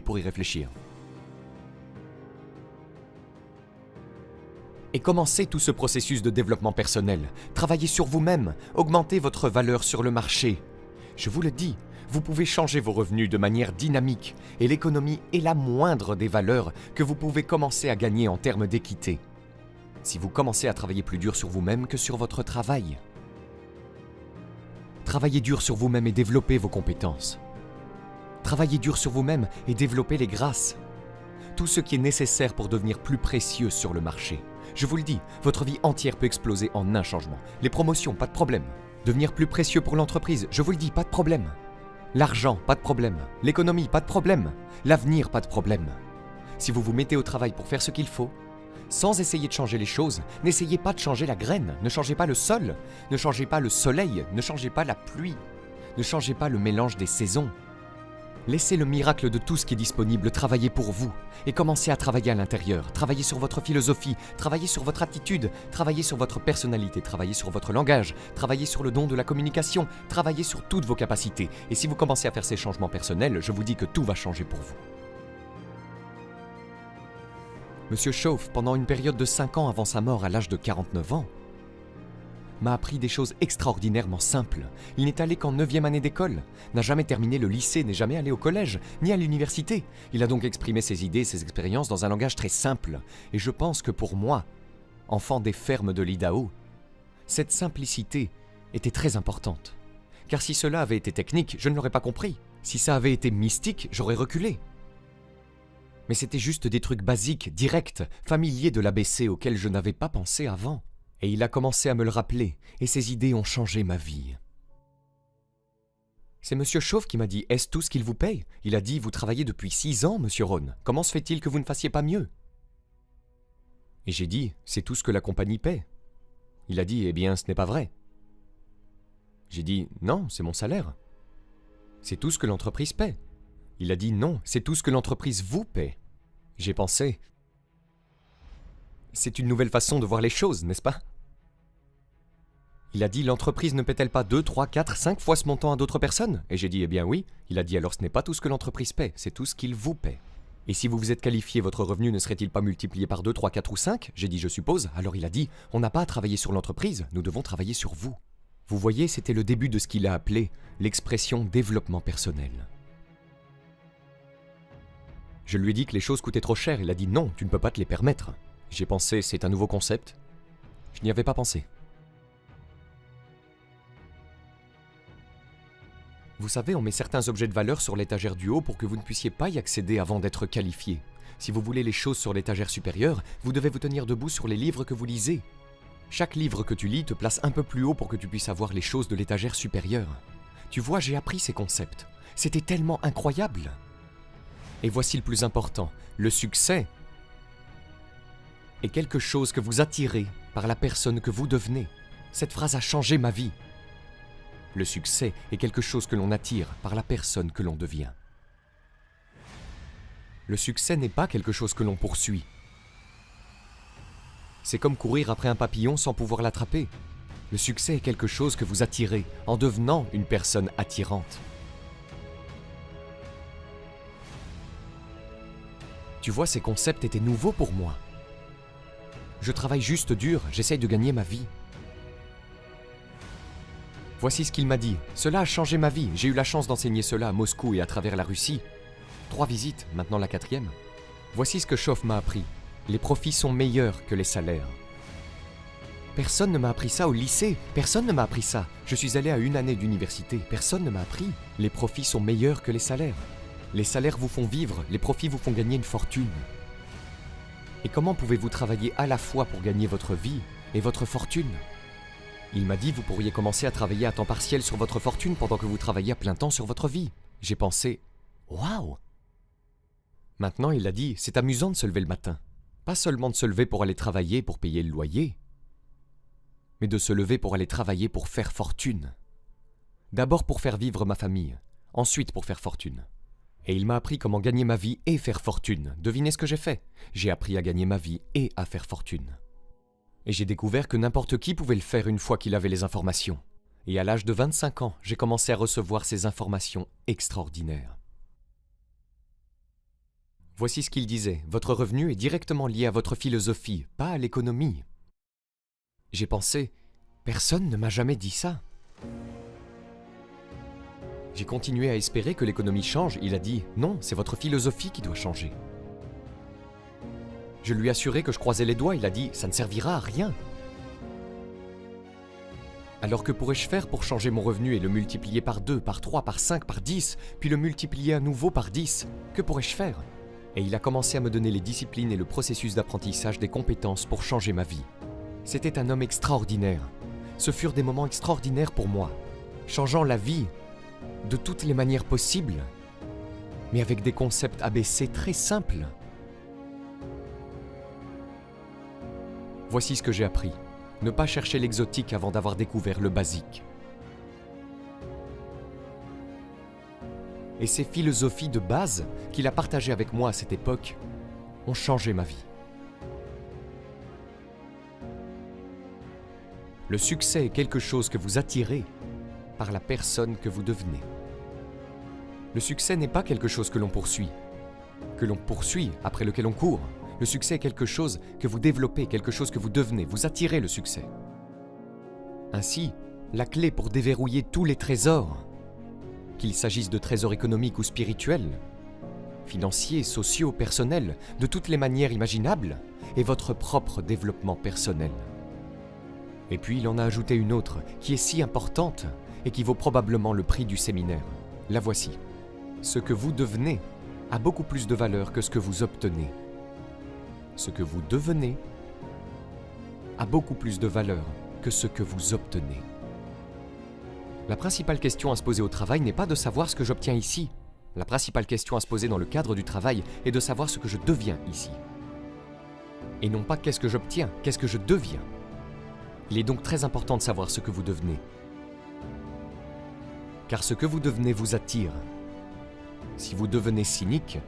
pour y réfléchir. Et commencez tout ce processus de développement personnel. Travaillez sur vous-même, augmentez votre valeur sur le marché. Je vous le dis, vous pouvez changer vos revenus de manière dynamique et l'économie est la moindre des valeurs que vous pouvez commencer à gagner en termes d'équité. Si vous commencez à travailler plus dur sur vous-même que sur votre travail. Travaillez dur sur vous-même et développez vos compétences. Travaillez dur sur vous-même et développez les grâces. Tout ce qui est nécessaire pour devenir plus précieux sur le marché. Je vous le dis, votre vie entière peut exploser en un changement. Les promotions, pas de problème. Devenir plus précieux pour l'entreprise, je vous le dis, pas de problème. L'argent, pas de problème. L'économie, pas de problème. L'avenir, pas de problème. Si vous vous mettez au travail pour faire ce qu'il faut, sans essayer de changer les choses, n'essayez pas de changer la graine, ne changez pas le sol, ne changez pas le soleil, ne changez pas la pluie, ne changez pas le mélange des saisons. Laissez le miracle de tout ce qui est disponible travailler pour vous et commencez à travailler à l'intérieur. Travaillez sur votre philosophie, travaillez sur votre attitude, travaillez sur votre personnalité, travaillez sur votre langage, travaillez sur le don de la communication, travaillez sur toutes vos capacités. Et si vous commencez à faire ces changements personnels, je vous dis que tout va changer pour vous. Monsieur Schoaf, pendant une période de 5 ans avant sa mort à l'âge de 49 ans, m'a appris des choses extraordinairement simples. Il n'est allé qu'en 9e année d'école, n'a jamais terminé le lycée, n'est jamais allé au collège, ni à l'université. Il a donc exprimé ses idées, ses expériences dans un langage très simple. Et je pense que pour moi, enfant des fermes de l'Idaho, cette simplicité était très importante. Car si cela avait été technique, je ne l'aurais pas compris. Si ça avait été mystique, j'aurais reculé. Mais c'était juste des trucs basiques, directs, familiers de l'ABC auxquels je n'avais pas pensé avant. Et il a commencé à me le rappeler, et ses idées ont changé ma vie. C'est Monsieur Schoaf qui m'a dit « Est-ce tout ce qu'il vous paye ?» Il a dit « Vous travaillez depuis 6 ans, Monsieur Rohn. Comment se fait-il que vous ne fassiez pas mieux ?» Et j'ai dit « C'est tout ce que la compagnie paie. » Il a dit « Eh bien, ce n'est pas vrai. » J'ai dit « Non, c'est mon salaire. » C'est tout ce que l'entreprise paie. Il a dit « Non, c'est tout ce que l'entreprise vous paie. » J'ai pensé « C'est une nouvelle façon de voir les choses, n'est-ce pas ?» Il a dit « L'entreprise ne paie-t-elle pas 2, 3, 4, 5 fois ce montant à d'autres personnes ?» Et j'ai dit « Eh bien oui. » Il a dit « Alors ce n'est pas tout ce que l'entreprise paie, c'est tout ce qu'il vous paie. » Et si vous vous êtes qualifié, votre revenu ne serait-il pas multiplié par 2, 3, 4 ou 5 ? J'ai dit « Je suppose. » Alors il a dit « On n'a pas à travailler sur l'entreprise, nous devons travailler sur vous. » Vous voyez, c'était le début de ce qu'il a appelé l'expression développement personnel. Je lui ai dit que les choses coûtaient trop cher. Il a dit « Non, tu ne peux pas te les permettre. » J'ai pensé « C'est un nouveau concept. » Je n'y avais pas pensé. Vous savez, on met certains objets de valeur sur l'étagère du haut pour que vous ne puissiez pas y accéder avant d'être qualifié. Si vous voulez les choses sur l'étagère supérieure, vous devez vous tenir debout sur les livres que vous lisez. Chaque livre que tu lis te place un peu plus haut pour que tu puisses avoir les choses de l'étagère supérieure. Tu vois, j'ai appris ces concepts. C'était tellement incroyable. Et voici le plus important, le succès est quelque chose que vous attirez par la personne que vous devenez. Cette phrase a changé ma vie. Le succès est quelque chose que l'on attire par la personne que l'on devient. Le succès n'est pas quelque chose que l'on poursuit. C'est comme courir après un papillon sans pouvoir l'attraper. Le succès est quelque chose que vous attirez en devenant une personne attirante. Tu vois, ces concepts étaient nouveaux pour moi. Je travaille juste dur, j'essaye de gagner ma vie. Voici ce qu'il m'a dit. Cela a changé ma vie. J'ai eu la chance d'enseigner cela à Moscou et à travers la Russie. 3 visites, maintenant la 4e. Voici ce que Schoaf m'a appris. Les profits sont meilleurs que les salaires. Personne ne m'a appris ça au lycée. Personne ne m'a appris ça. Je suis allé à 1 année d'université. Personne ne m'a appris. Les profits sont meilleurs que les salaires. Les salaires vous font vivre, les profits vous font gagner une fortune. Et comment pouvez-vous travailler à la fois pour gagner votre vie et votre fortune ? Il m'a dit, vous pourriez commencer à travailler à temps partiel sur votre fortune pendant que vous travaillez à plein temps sur votre vie. J'ai pensé, waouh ! Maintenant, il a dit, c'est amusant de se lever le matin. Pas seulement de se lever pour aller travailler pour payer le loyer, mais de se lever pour aller travailler pour faire fortune. D'abord pour faire vivre ma famille, ensuite pour faire fortune. Et il m'a appris comment gagner ma vie et faire fortune. Devinez ce que j'ai fait. J'ai appris à gagner ma vie et à faire fortune. Et j'ai découvert que n'importe qui pouvait le faire une fois qu'il avait les informations. Et à l'âge de 25 ans, j'ai commencé à recevoir ces informations extraordinaires. Voici ce qu'il disait, votre revenu est directement lié à votre philosophie, pas à l'économie. J'ai pensé, personne ne m'a jamais dit ça. J'ai continué à espérer que l'économie change, il a dit, non, c'est votre philosophie qui doit changer. Je lui ai assuré que je croisais les doigts, il a dit, ça ne servira à rien. Alors que pourrais-je faire pour changer mon revenu et le multiplier par 2, par 3, par 5, par 10, puis le multiplier à nouveau par 10? Que pourrais-je faire? Et il a commencé à me donner les disciplines et le processus d'apprentissage des compétences pour changer ma vie. C'était un homme extraordinaire. Ce furent des moments extraordinaires pour moi, changeant la vie de toutes les manières possibles, mais avec des concepts ABC très simples. Voici ce que j'ai appris. Ne pas chercher l'exotique avant d'avoir découvert le basique. Et ces philosophies de base qu'il a partagées avec moi à cette époque ont changé ma vie. Le succès est quelque chose que vous attirez par la personne que vous devenez. Le succès n'est pas quelque chose que l'on poursuit après lequel on court. Le succès est quelque chose que vous développez, quelque chose que vous devenez, vous attirez le succès. Ainsi, la clé pour déverrouiller tous les trésors, qu'il s'agisse de trésors économiques ou spirituels, financiers, sociaux, personnels, de toutes les manières imaginables, est votre propre développement personnel. Et puis il en a ajouté une autre, qui est si importante et qui vaut probablement le prix du séminaire. La voici. Ce que vous devenez a beaucoup plus de valeur que ce que vous obtenez. Ce que vous devenez a beaucoup plus de valeur que ce que vous obtenez. La principale question à se poser au travail n'est pas de savoir ce que j'obtiens ici. La principale question à se poser dans le cadre du travail est de savoir ce que je deviens ici. Et non pas qu'est-ce que j'obtiens, qu'est-ce que je deviens. Il est donc très important de savoir ce que vous devenez. Car ce que vous devenez vous attire. Si vous devenez cynique,